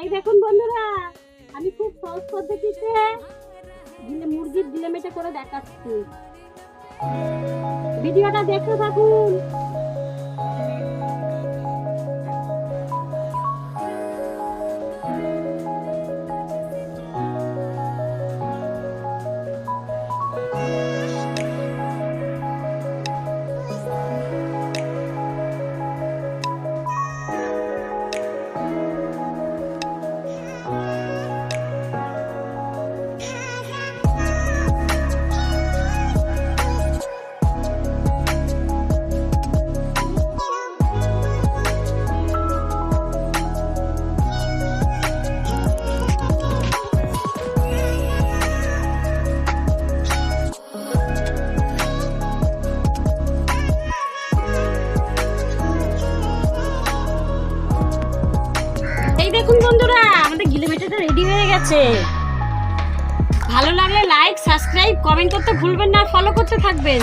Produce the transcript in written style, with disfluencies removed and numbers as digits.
এই দেখুন বন্ধুরা, আমি খুব সহজ পদ্ধতিতে মুরগির ডিলেমেটা করে দেখাচ্ছি। ভিডিওটা দেখতে থাকুন। দেখুন বন্ধুরা, আমাদের গিলেমেটাটা রেডি হয়ে গেছে। ভালো লাগলে লাইক, সাবস্ক্রাইব, কমেন্ট করতে ভুলবেন না, ফলো করতে থাকবেন।